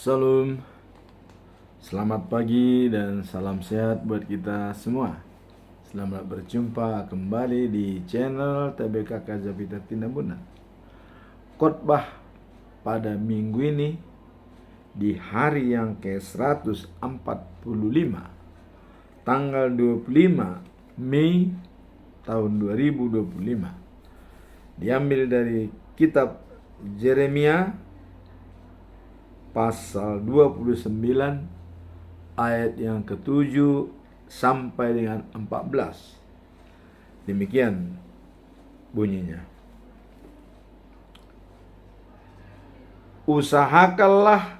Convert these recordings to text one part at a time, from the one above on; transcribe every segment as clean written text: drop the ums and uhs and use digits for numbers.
Salam, selamat pagi dan salam sehat buat kita semua. Selamat berjumpa kembali di channel TBKK Zabita Tinabuna. Khotbah pada minggu ini di hari yang ke-145, tanggal 25 Mei tahun 2025. Diambil dari kitab Yeremia pasal 29 ayat yang ke-7 sampai dengan 14. Demikian bunyinya. Usahakanlah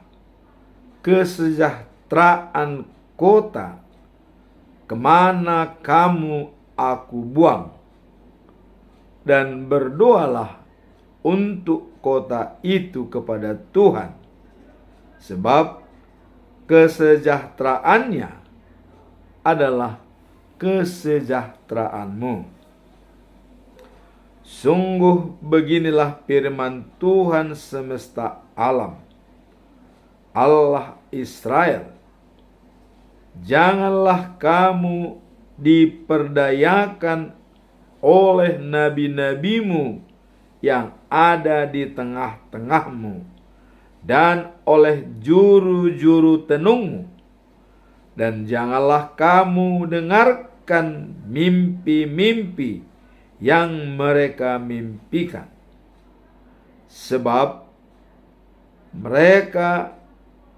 kesejahteraan kota kemana kamu aku buang, dan berdoalah untuk kota itu kepada Tuhan, sebab kesejahteraannya adalah kesejahteraanmu. Sungguh beginilah firman Tuhan semesta alam, Allah Israel, janganlah kamu diperdayakan oleh nabi-nabimu yang ada di tengah-tengahmu, dan oleh juru-juru tenungmu, dan janganlah kamu dengarkan mimpi-mimpi yang mereka mimpikan, sebab mereka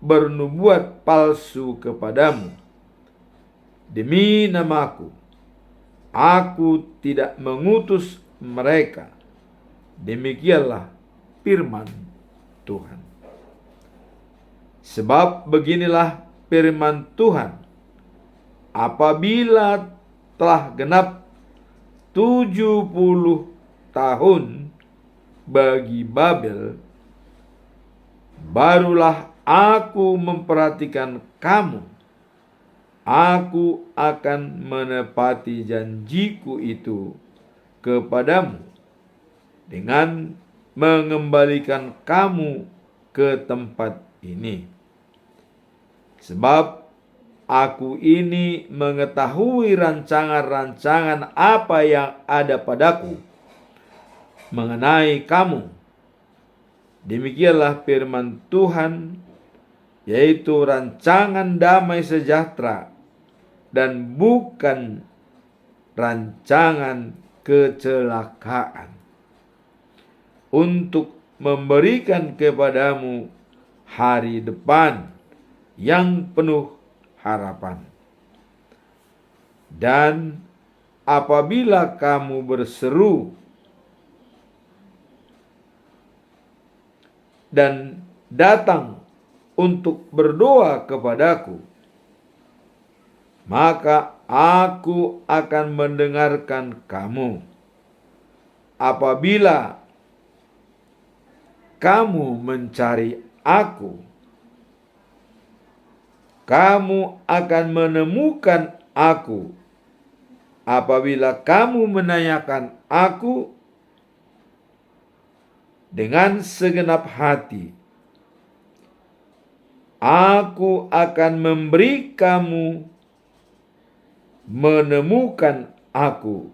bernubuat palsu kepadamu. Demi namaku, aku tidak mengutus mereka. Demikianlah firman Tuhan. Sebab beginilah firman Tuhan, apabila telah genap 70 tahun bagi Babel, barulah aku memperhatikan kamu. Aku akan menepati janjiku itu kepadamu dengan mengembalikan kamu ke tempat ini. Sebab aku ini mengetahui rancangan-rancangan apa yang ada padaku mengenai kamu. Demikianlah firman Tuhan, yaitu rancangan damai sejahtera dan bukan rancangan kecelakaan, untuk memberikan kepadamu hari depan yang penuh harapan. Dan apabila kamu berseru dan datang untuk berdoa kepadaku, maka aku akan mendengarkan kamu. Apabila kamu mencari aku, kamu akan menemukan aku. Apabila kamu menanyakan aku dengan segenap hati, aku akan memberi kamu menemukan aku.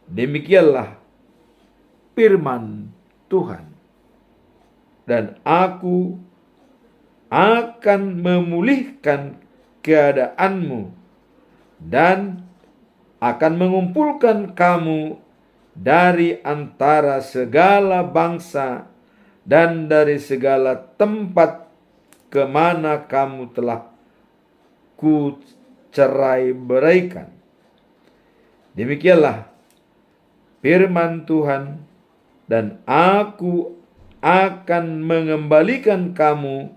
Demikianlah firman Tuhan. Dan aku akan memulihkan keadaanmu dan akan mengumpulkan kamu dari antara segala bangsa dan dari segala tempat kemana kamu telah kucerai beraikan. Demikianlah firman Tuhan, dan aku akan mengembalikan kamu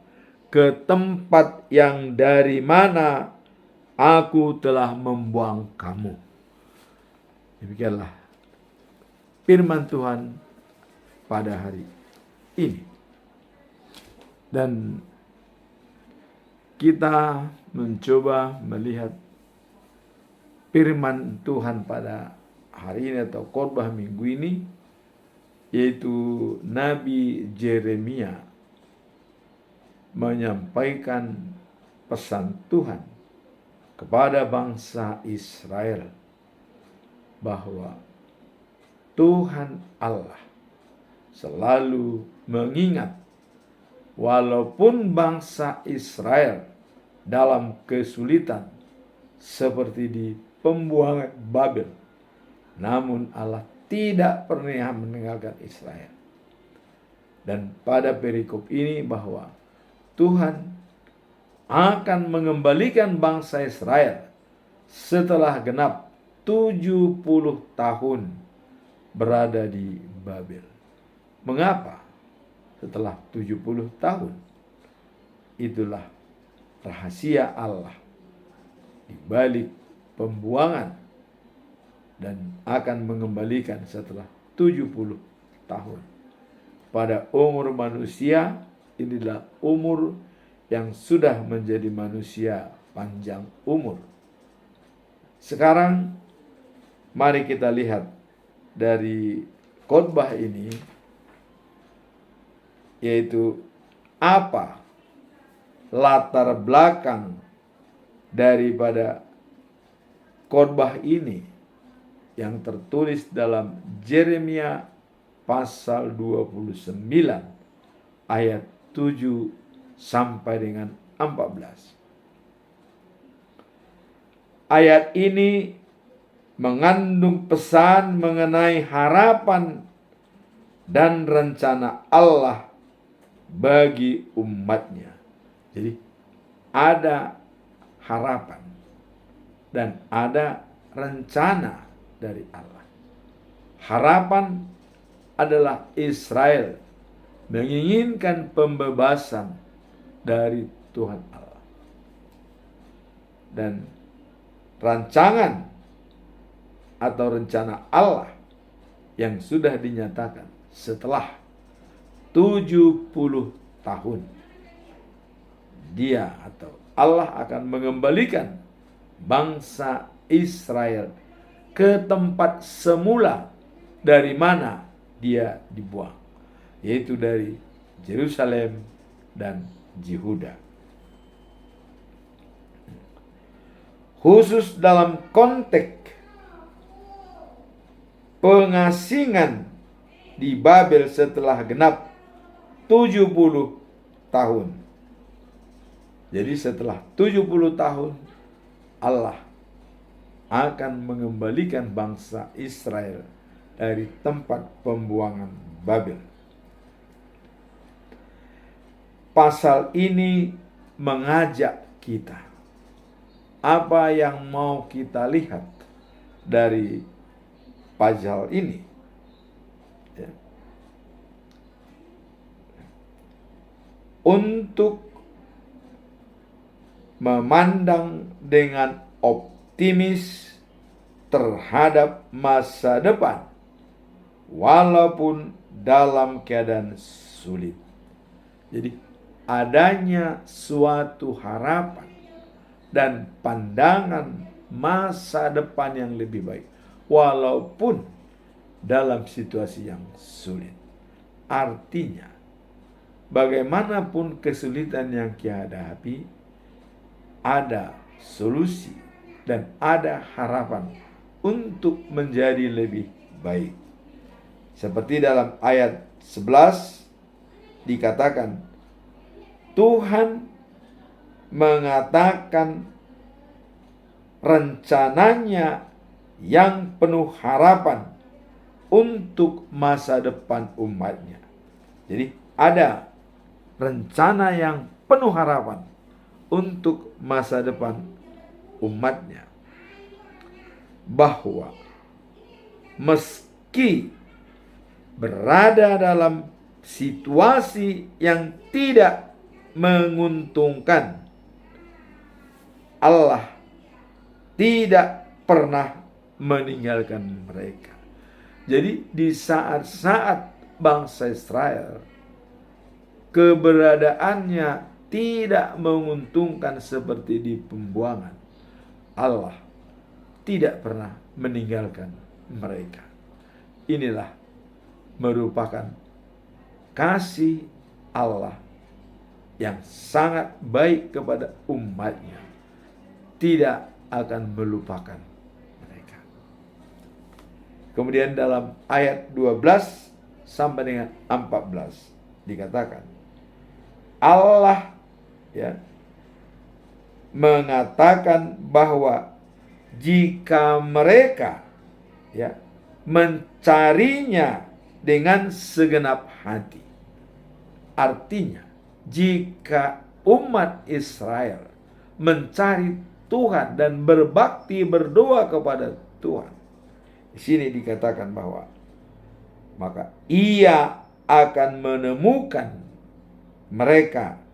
ke tempat yang dari mana aku telah membuang kamu. Demikianlah firman Tuhan pada hari ini. Dan kita mencoba melihat firman Tuhan pada hari ini atau khotbah minggu ini, yaitu Nabi Yeremia menyampaikan pesan Tuhan kepada bangsa Israel bahwa Tuhan Allah selalu mengingat walaupun bangsa Israel dalam kesulitan seperti di pembuangan Babel, namun Allah tidak pernah meninggalkan Israel. Dan pada perikop ini bahwa Tuhan akan mengembalikan bangsa Israel setelah genap 70 tahun berada di Babel. Mengapa? Setelah 70 tahun. Itulah rahasia Allah di balik pembuangan dan akan mengembalikan setelah 70 tahun. Pada umur manusia, inilah umur yang sudah menjadi manusia panjang umur. Sekarang mari kita lihat dari khotbah ini, yaitu apa latar belakang daripada khotbah ini yang tertulis dalam Yeremia pasal 29 ayat 7 sampai dengan 14. Ayat ini mengandung pesan mengenai harapan dan rencana Allah bagi umatnya. Jadi ada harapan dan ada rencana dari Allah. Harapan adalah Israel menginginkan pembebasan dari Tuhan Allah. Dan rancangan atau rencana Allah yang sudah dinyatakan setelah 70 tahun. Dia atau Allah akan mengembalikan bangsa Israel ke tempat semula dari mana dia dibuang, yaitu dari Yerusalem dan Yehuda. Khusus dalam konteks pengasingan di Babel setelah genap 70 tahun. Jadi setelah 70 tahun Allah akan mengembalikan bangsa Israel dari tempat pembuangan Babel. Pasal ini mengajak kita. Apa yang mau kita lihat dari pasal ini? Ya. Untuk memandang dengan optimis terhadap masa depan, walaupun dalam keadaan sulit. Jadi adanya suatu harapan dan pandangan masa depan yang lebih baik, walaupun dalam situasi yang sulit. Artinya, bagaimanapun kesulitan yang kita hadapi, ada solusi dan ada harapan untuk menjadi lebih baik. Seperti dalam ayat 11 dikatakan, Tuhan mengatakan rencananya yang penuh harapan untuk masa depan umatnya. Jadi ada rencana yang penuh harapan untuk masa depan umatnya. Bahwa meski berada dalam situasi yang tidak menguntungkan, Allah tidak pernah meninggalkan mereka. Jadi di saat-saat bangsa Israel keberadaannya tidak menguntungkan seperti di pembuangan, Allah tidak pernah meninggalkan mereka. Inilah merupakan kasih Allah yang sangat baik kepada umatnya, tidak akan melupakan mereka. Kemudian dalam ayat 12 sampai dengan 14 dikatakan, Allah mengatakan bahwa jika mereka mencarinya dengan segenap hati. Artinya, jika umat Israel mencari Tuhan dan berbakti berdoa kepada Tuhan, di sini dikatakan bahwa maka Ia akan menemukan mereka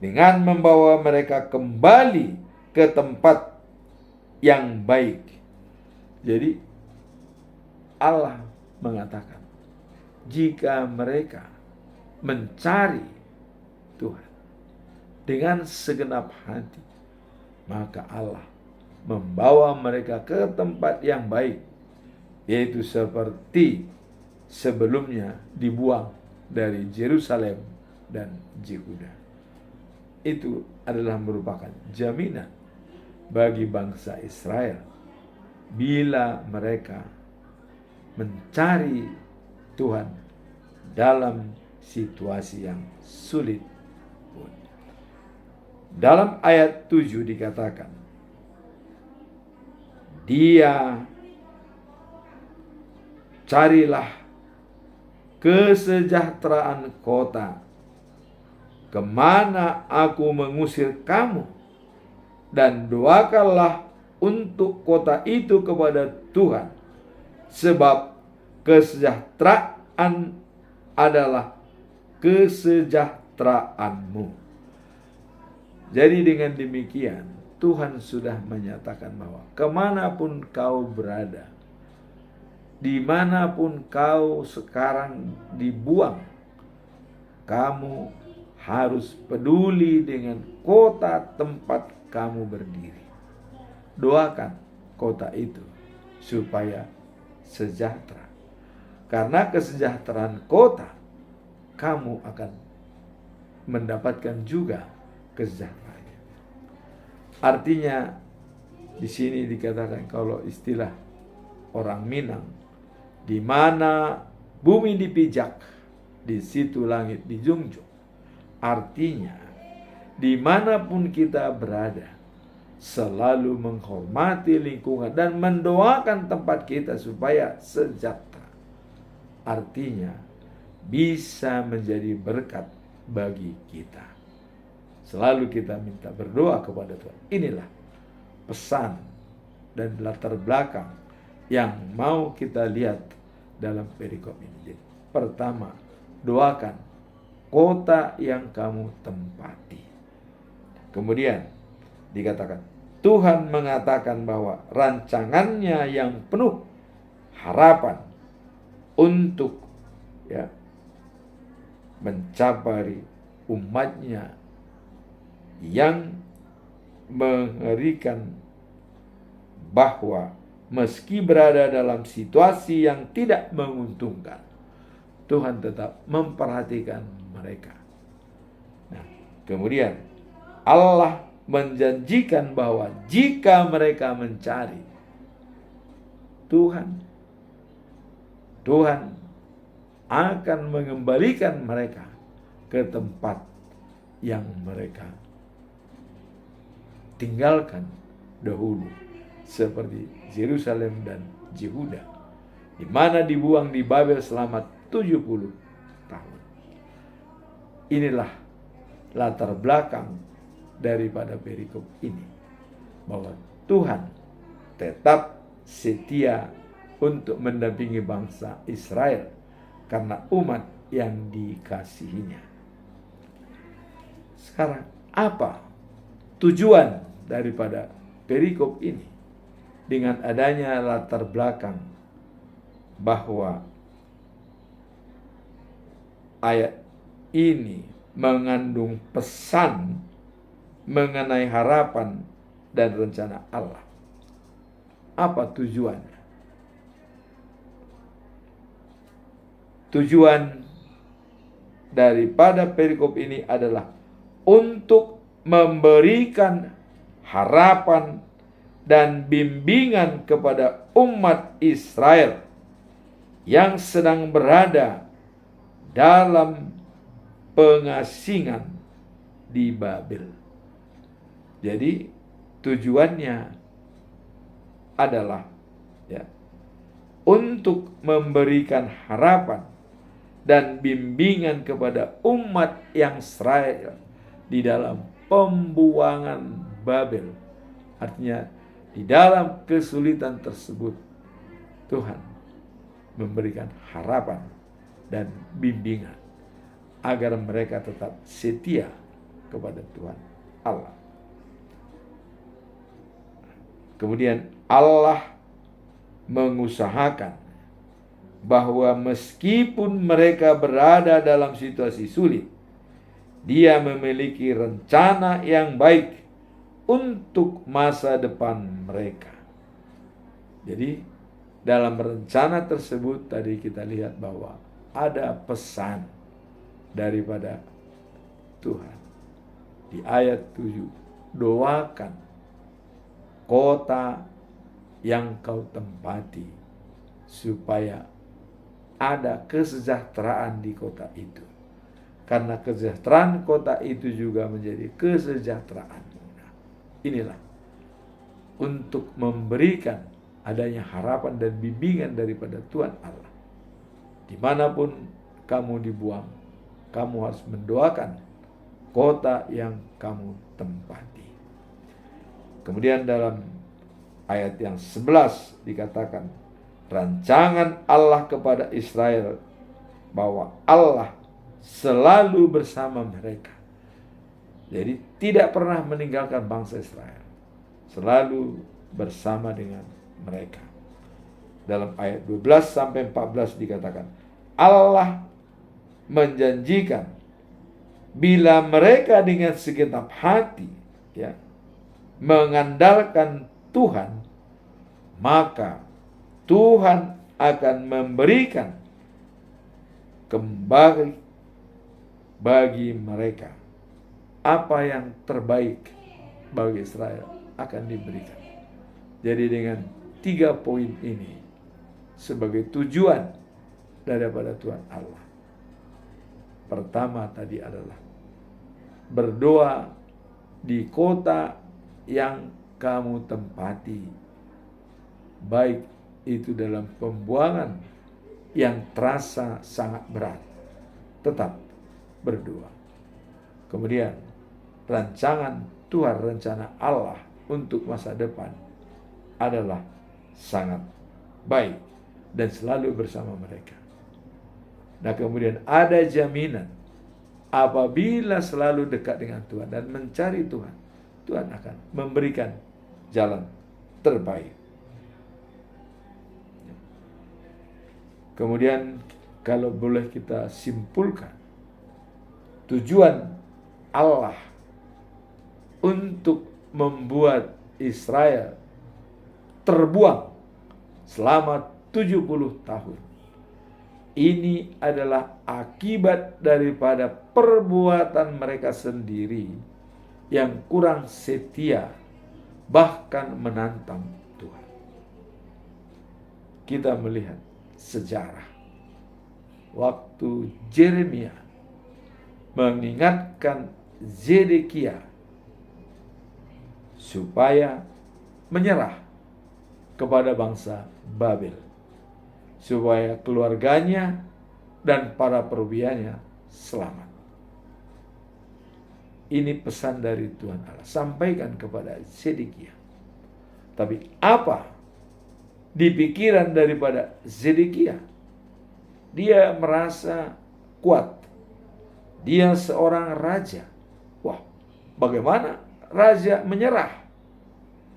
dengan membawa mereka kembali ke tempat yang baik. Jadi Allah mengatakan, jika mereka mencari Tuhan dengan segenap hati, maka Allah membawa mereka ke tempat yang baik, yaitu seperti sebelumnya dibuang dari Yerusalem dan Yehuda. Itu adalah merupakan jaminan bagi bangsa Israel bila mereka mencari Tuhan dalam situasi yang sulit pun. Dalam ayat 7 dikatakan, Dia carilah kesejahteraan kota kemana aku mengusir kamu, dan doakanlah untuk kota itu kepada Tuhan, sebab kesejahteraan adalah kesejahteraanmu. Jadi dengan demikian Tuhan sudah menyatakan bahwa kemanapun kau berada, dimanapun kau sekarang dibuang, kamu harus peduli dengan kota tempat kamu berdiri. Doakan kota itu supaya sejahtera. Karena kesejahteraan kota, kamu akan mendapatkan juga kesejahteraan. Artinya di sini dikatakan, kalau istilah orang Minang, di mana bumi dipijak, di situ langit dijunjung. Artinya, dimanapun kita berada, selalu menghormati lingkungan dan mendoakan tempat kita supaya sejahtera. Artinya, bisa menjadi berkat bagi kita. Selalu kita minta berdoa kepada Tuhan. Inilah pesan dan latar belakang yang mau kita lihat dalam perikop ini. Jadi, pertama, doakan kota yang kamu tempati. Kemudian dikatakan, Tuhan mengatakan bahwa rancangannya yang penuh harapan untuk mencapai umatnya yang mengerikan, bahwa meski berada dalam situasi yang tidak menguntungkan, Tuhan tetap memperhatikan mereka. Nah, kemudian Allah menjanjikan bahwa jika mereka mencari Tuhan, Tuhan akan mengembalikan mereka ke tempat yang mereka tinggalkan dahulu, seperti Yerusalem dan Yehuda, di mana dibuang di Babel selama 70 tahun. Inilah latar belakang daripada perikop ini, bahwa Tuhan tetap setia untuk mendampingi bangsa Israel karena umat yang dikasihinya. Sekarang, apa tujuan daripada perikop ini? Dengan adanya latar belakang bahwa ayat ini mengandung pesan mengenai harapan dan rencana Allah. Apa tujuannya? Tujuan daripada perikop ini adalah untuk memberikan harapan dan bimbingan kepada umat Israel yang sedang berada dalam pengasingan di Babel. Jadi tujuannya adalah untuk memberikan harapan dan bimbingan kepada umat yang Israel di dalam pembuangan Babel. Artinya di dalam kesulitan tersebut Tuhan memberikan harapan dan bimbingan agar mereka tetap setia kepada Tuhan Allah. Kemudian Allah mengusahakan bahwa meskipun mereka berada dalam situasi sulit, Dia memiliki rencana yang baik untuk masa depan mereka. Jadi dalam rencana tersebut tadi kita lihat bahwa ada pesan daripada Tuhan. Di ayat 7, doakan kota yang kau tempati supaya ada kesejahteraan di kota itu. Karena kesejahteraan kota itu juga menjadi kesejahteraan. Nah, inilah untuk memberikan adanya harapan dan bimbingan daripada Tuhan Allah. Dimanapun kamu dibuang, kamu harus mendoakan kota yang kamu tempati. Kemudian dalam ayat yang 11 dikatakan, rancangan Allah kepada Israel bahwa Allah selalu bersama mereka. Jadi tidak pernah meninggalkan bangsa Israel. Selalu bersama dengan mereka. Dalam ayat 12 sampai 14 dikatakan, Allah menjanjikan bila mereka dengan segenap hati mengandalkan Tuhan, maka Tuhan akan memberikan kembali bagi mereka apa yang terbaik bagi Israel akan diberikan. Jadi dengan 3 poin ini sebagai tujuan daripada Tuhan Allah. Pertama tadi adalah berdoa di kota yang kamu tempati, baik itu dalam pembuangan yang terasa sangat berat, tetap berdoa. Kemudian rancangan Tuhan, rencana Allah untuk masa depan adalah sangat baik dan selalu bersama mereka. Nah, kemudian ada jaminan apabila selalu dekat dengan Tuhan dan mencari Tuhan, Tuhan akan memberikan jalan terbaik. Kemudian kalau boleh kita simpulkan, tujuan Allah untuk membuat Israel terbuang selama 70 tahun. Ini adalah akibat daripada perbuatan mereka sendiri yang kurang setia, bahkan menantang Tuhan. Kita melihat sejarah waktu Yeremia mengingatkan Zedekia supaya menyerah kepada bangsa Babel, supaya keluarganya dan para perwiranya selamat. Ini pesan dari Tuhan Allah, sampaikan kepada Zedekia. Tapi apa di pikiran daripada Zedekia? Dia merasa kuat. Dia seorang raja. Wah, bagaimana raja menyerah?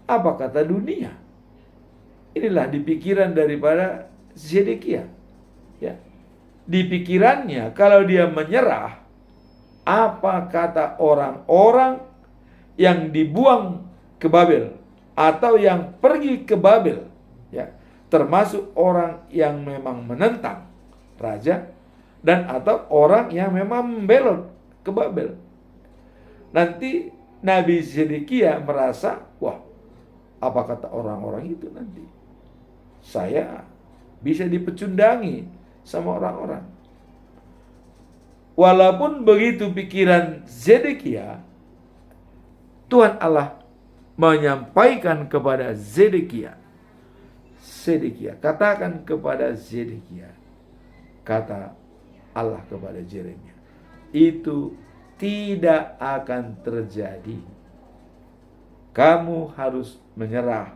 Apa kata dunia? Inilah di pikiran daripada Zedekia. Ya. Di pikirannya kalau dia menyerah, apa kata orang-orang yang dibuang ke Babel atau yang pergi ke Babel, ya, termasuk orang yang memang menentang raja dan atau orang yang memang membelot ke Babel. nanti Nabi Zedekia merasa, wah, apa kata orang-orang itu nanti? Saya bisa dipecundangi sama orang-orang. Walaupun begitu pikiran Zedekia, Tuhan Allah menyampaikan kepada Zedekia, katakan kepada Zedekia, kata Allah kepada Yeremia, itu tidak akan terjadi. Kamu harus menyerah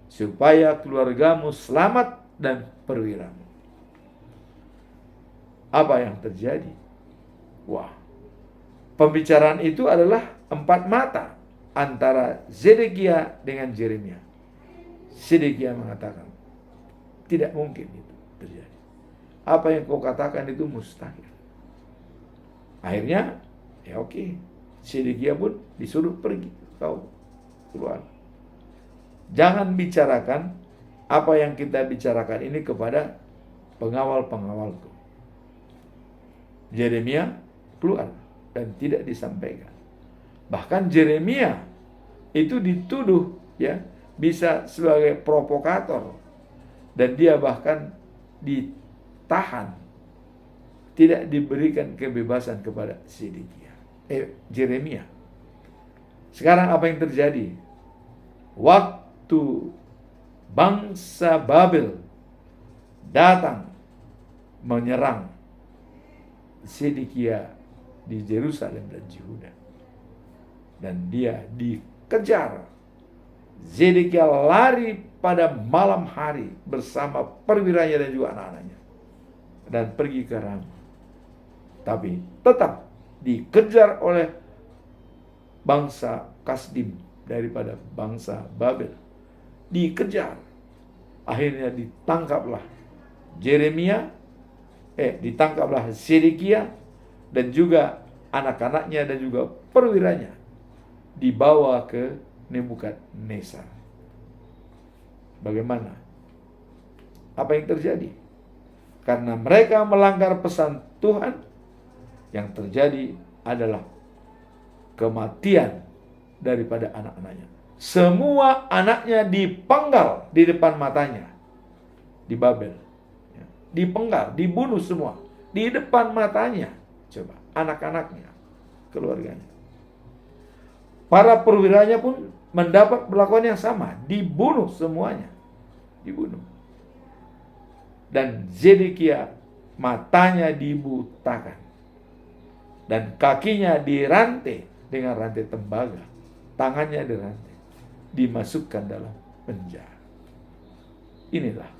supaya keluargamu selamat dan perwiramu. Apa yang terjadi? Wah, pembicaraan itu adalah empat mata antara Zedekia dengan Yeremia. Zedekia mengatakan, tidak mungkin itu terjadi. Apa yang kau katakan itu mustahil. Akhirnya, ya oke, Zedekia pun disuruh pergi, kau keluar. Jangan bicarakan apa yang kita bicarakan ini kepada pengawal-pengawalku. Yeremia keluar dan tidak disampaikan. Bahkan Yeremia itu dituduh ya bisa sebagai provokator, dan dia bahkan ditahan, tidak diberikan kebebasan kepada Yeremia. Sekarang apa yang terjadi? Waktu bangsa Babel datang menyerang Zedekia di Yerusalem dan Yehuda, dan dia dikejar. Zedekia lari pada malam hari bersama perwiranya dan juga anak-anaknya dan pergi ke Rama, tapi tetap dikejar oleh bangsa Kasdim daripada bangsa Babel. Dikejar. Akhirnya ditangkaplah ditangkaplah Zedekia dan juga anak-anaknya dan juga perwiranya, dibawa ke Nebukadnezar. Bagaimana? Apa yang terjadi? Karena mereka melanggar pesan Tuhan, yang terjadi adalah kematian daripada anak-anaknya. Semua anaknya dipenggal di depan matanya di Babel. Dipenggal, dibunuh semua di depan matanya. Coba, anak-anaknya, keluarganya. Para perwiranya pun mendapat perlakuan yang sama, dibunuh semuanya. Dibunuh. Dan Zedekia matanya dibutakan dan kakinya dirantai dengan rantai tembaga, tangannya dirantai, dimasukkan dalam penjara. Inilah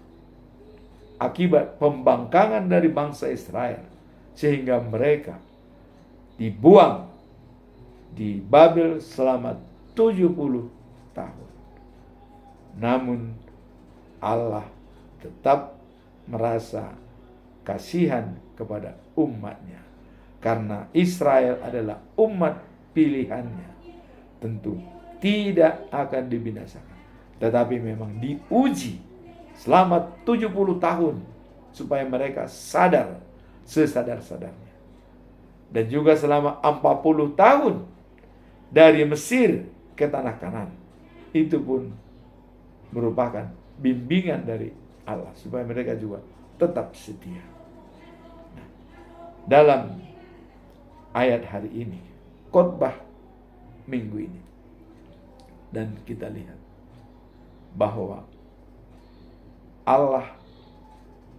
akibat pembangkangan dari bangsa Israel, sehingga mereka dibuang di Babel selama 70 tahun. Namun Allah tetap merasa kasihan kepada umatnya, karena Israel adalah umat pilihannya. Tentu tidak akan dibinasakan, tetapi memang diuji selama 70 tahun supaya mereka sadar sesadar-sadarnya. Dan juga selama 40 tahun dari Mesir ke tanah Kanan, itu pun merupakan bimbingan dari Allah supaya mereka juga tetap setia. Nah, dalam ayat hari ini, khotbah minggu ini, dan kita lihat bahwa Allah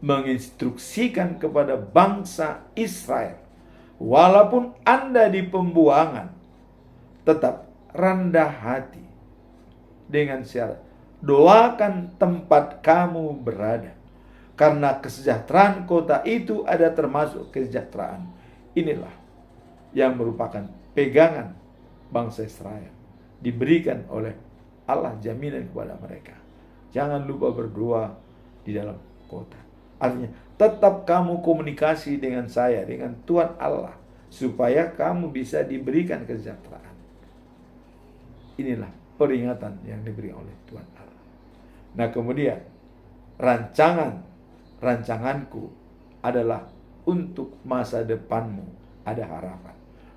menginstruksikan kepada bangsa Israel, walaupun Anda di pembuangan, tetap rendah hati dengan syarat, doakan tempat kamu berada, karena kesejahteraan kota itu ada termasuk kesejahteraan. Inilah yang merupakan pegangan bangsa Israel, diberikan oleh Allah jaminan kepada mereka. Jangan lupa berdoa di dalam kota. Artinya tetap kamu komunikasi dengan saya, dengan Tuhan Allah, supaya kamu bisa diberikan kesejahteraan. Inilah peringatan yang diberi oleh Tuhan Allah. Nah, kemudian rancanganku adalah untuk masa depanmu ada harapan.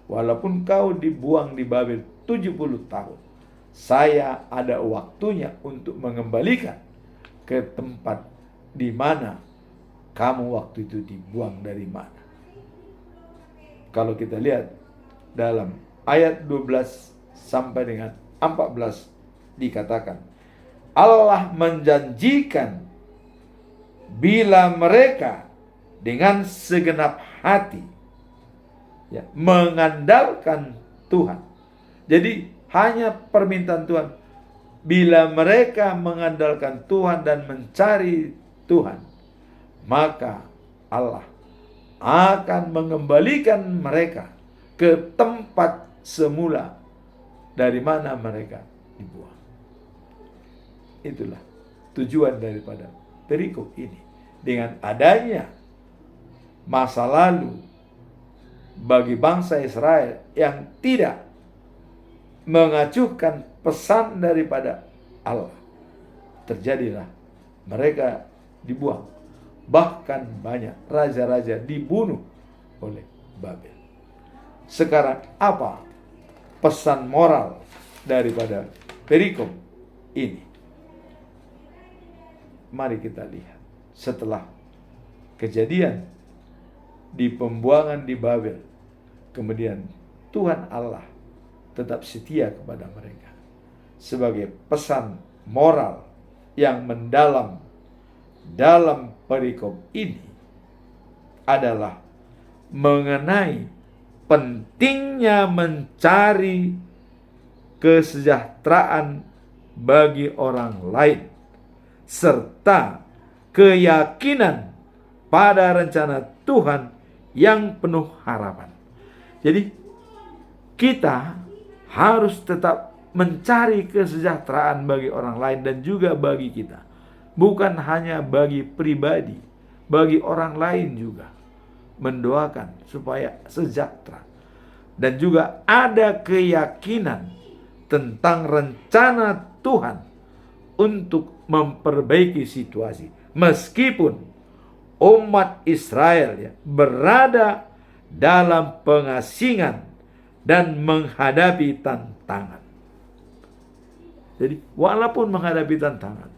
walaupun kau dibuang di Babel 70 tahun, saya ada waktunya untuk mengembalikan ke tempat di mana kamu waktu itu dibuang dari mana. Kalau kita lihat dalam ayat 12 sampai dengan 14 dikatakan, Allah menjanjikan bila mereka dengan segenap hati mengandalkan Tuhan. Jadi hanya permintaan Tuhan, bila mereka mengandalkan Tuhan dan mencari Tuhan, maka Allah akan mengembalikan mereka ke tempat semula dari mana mereka dibuang. Itulah tujuan daripada perikop ini. Dengan adanya masa lalu bagi bangsa Israel yang tidak mengacuhkan pesan daripada Allah, terjadilah mereka dibuang. Bahkan banyak raja-raja dibunuh oleh Babel. Sekarang apa pesan moral daripada perikop ini? Mari kita lihat. Setelah kejadian di pembuangan di Babel, kemudian Tuhan Allah tetap setia kepada mereka. Sebagai pesan moral yang mendalam dalam perikop ini adalah mengenai pentingnya mencari kesejahteraan bagi orang lain, serta keyakinan pada rencana Tuhan yang penuh harapan. Jadi kita harus tetap mencari kesejahteraan bagi orang lain dan juga bagi kita. Bukan hanya bagi pribadi, bagi orang lain juga. Mendoakan supaya sejahtera. Dan juga ada keyakinan tentang rencana Tuhan untuk memperbaiki situasi. Meskipun umat Israel berada dalam pengasingan dan menghadapi tantangan. Jadi walaupun menghadapi tantangan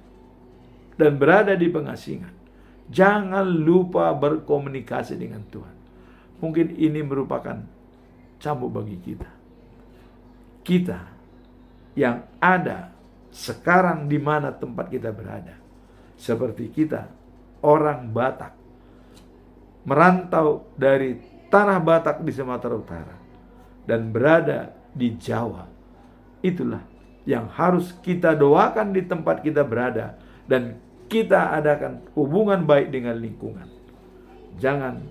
dan berada di pengasingan, jangan lupa berkomunikasi dengan Tuhan. Mungkin ini merupakan cambuk bagi kita. Kita yang ada sekarang di mana tempat kita berada. Seperti kita, orang Batak, merantau dari tanah Batak di Sumatera Utara dan berada di Jawa. Itulah yang harus kita doakan di tempat kita berada dan kita adakan hubungan baik dengan lingkungan. Jangan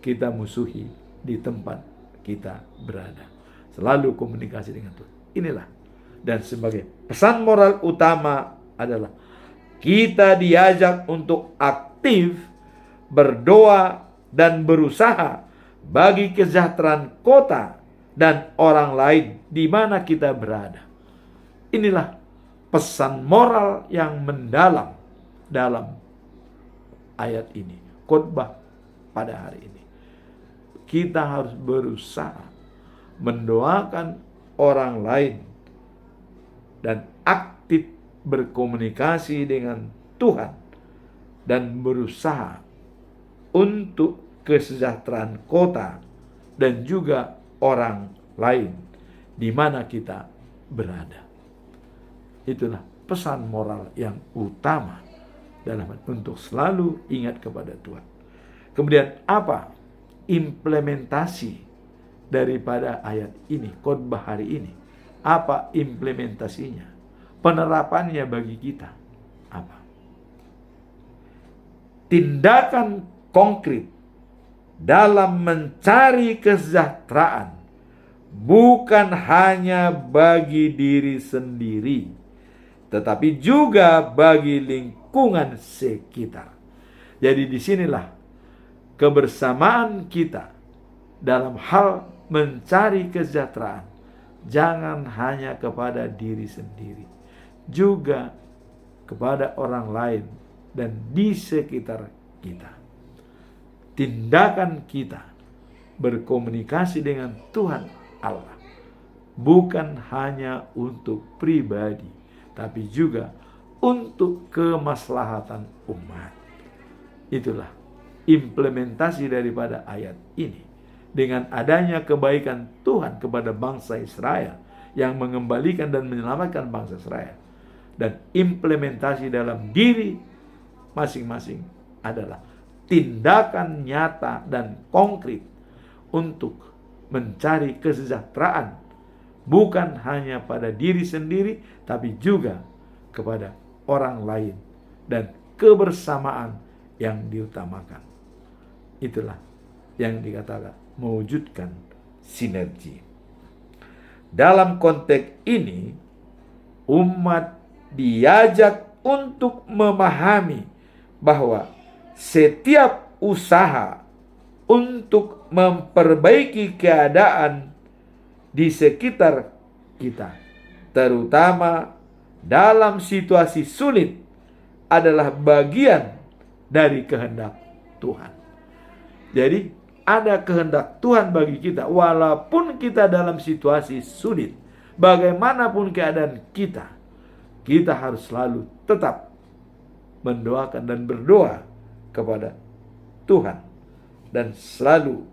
kita musuhi di tempat kita berada. Selalu komunikasi dengan Tuhan. Inilah. Dan sebagai pesan moral utama adalah kita diajak untuk aktif berdoa dan berusaha bagi kesejahteraan kota dan orang lain di mana kita berada. Inilah pesan moral yang mendalam dalam ayat ini, khotbah pada hari ini. Kita harus berusaha mendoakan orang lain dan aktif berkomunikasi dengan Tuhan dan berusaha untuk kesejahteraan kota dan juga orang lain di mana kita berada. Itulah pesan moral yang utama dalam untuk selalu ingat kepada Tuhan. Kemudian apa implementasi daripada ayat ini, khotbah hari ini? Apa implementasinya? Penerapannya bagi kita apa? Tindakan konkret dalam mencari kesejahteraan bukan hanya bagi diri sendiri, tetapi juga bagi lingkungan sekitar. Jadi disinilah kebersamaan kita dalam hal mencari kesejahteraan. Jangan hanya kepada diri sendiri, juga kepada orang lain dan di sekitar kita. Tindakan kita berkomunikasi dengan Tuhan Allah. Bukan hanya untuk pribadi, tapi juga untuk kemaslahatan umat. Itulah implementasi daripada ayat ini. Dengan adanya kebaikan Tuhan kepada bangsa Israel yang mengembalikan dan menyelamatkan bangsa Israel, dan implementasi dalam diri masing-masing adalah tindakan nyata dan konkret untuk mencari kesejahteraan, bukan hanya pada diri sendiri, tapi juga kepada orang lain, dan kebersamaan yang diutamakan. Itulah yang dikatakan mewujudkan sinergi. Dalam konteks ini, umat diajak untuk memahami bahwa setiap usaha untuk memperbaiki keadaan di sekitar kita, terutama dalam situasi sulit, adalah bagian dari kehendak Tuhan. Jadi ada kehendak Tuhan bagi kita, walaupun kita dalam situasi sulit, bagaimanapun keadaan kita harus selalu tetap mendoakan dan berdoa kepada Tuhan, dan selalu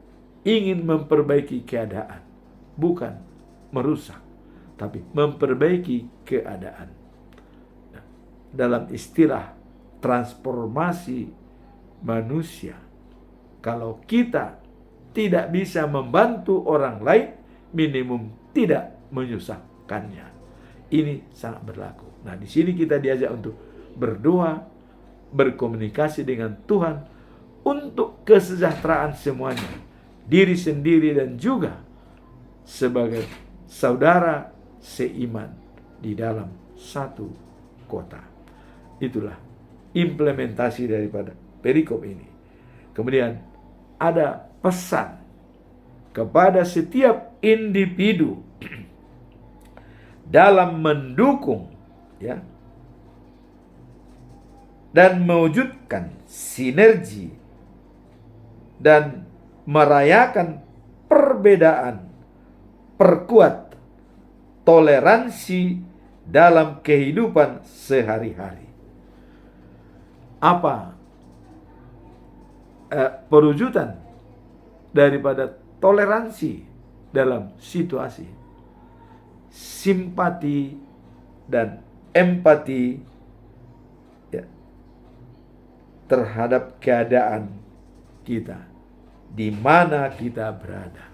ingin memperbaiki keadaan, bukan merusak, tapi memperbaiki keadaan. Dalam istilah transformasi manusia, kalau kita tidak bisa membantu orang lain, minimum tidak menyusahkannya. Ini sangat berlaku. Nah, di sini kita diajak untuk berdoa, berkomunikasi dengan Tuhan untuk kesejahteraan semuanya, diri sendiri dan juga sebagai saudara seiman di dalam satu kota. Itulah implementasi daripada perikop ini. Kemudian ada pesan kepada setiap individu dalam mendukung, ya, dan mewujudkan sinergi dan merayakan perbedaan, perkuat toleransi dalam kehidupan sehari-hari. Apa perwujudan daripada toleransi dalam situasi? Simpati dan empati, ya, terhadap keadaan kita di mana kita berada.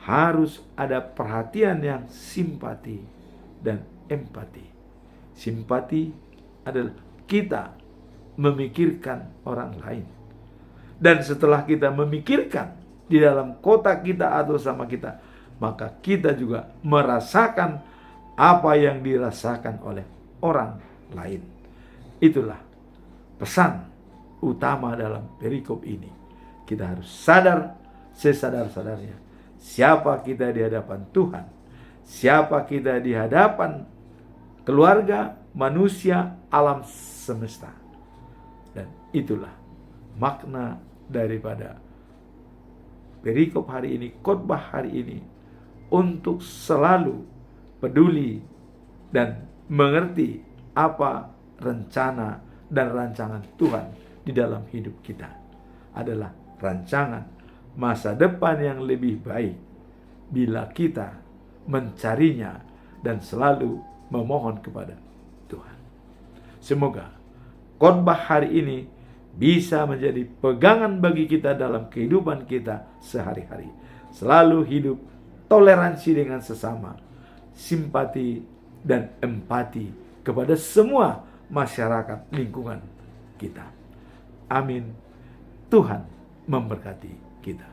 Harus ada perhatian yang simpati dan empati. Simpati adalah kita memikirkan orang lain. Dan setelah kita memikirkan di dalam kota kita atau sama kita, maka kita juga merasakan apa yang dirasakan oleh orang lain. Itulah pesan utama dalam perikop ini. Kita harus sadar sesadar-sadarnya siapa kita di hadapan Tuhan, siapa kita di hadapan keluarga, manusia, alam semesta. Dan itulah makna daripada perikop hari ini, khotbah hari ini, untuk selalu peduli dan mengerti apa rencana dan rancangan Tuhan di dalam hidup kita. Adalah rancangan masa depan yang lebih baik bila kita mencarinya dan selalu memohon kepada Tuhan. Semoga khotbah hari ini bisa menjadi pegangan bagi kita dalam kehidupan kita sehari-hari. Selalu hidup toleransi dengan sesama, simpati dan empati kepada semua masyarakat lingkungan kita. Amin. Tuhan memberkati kita.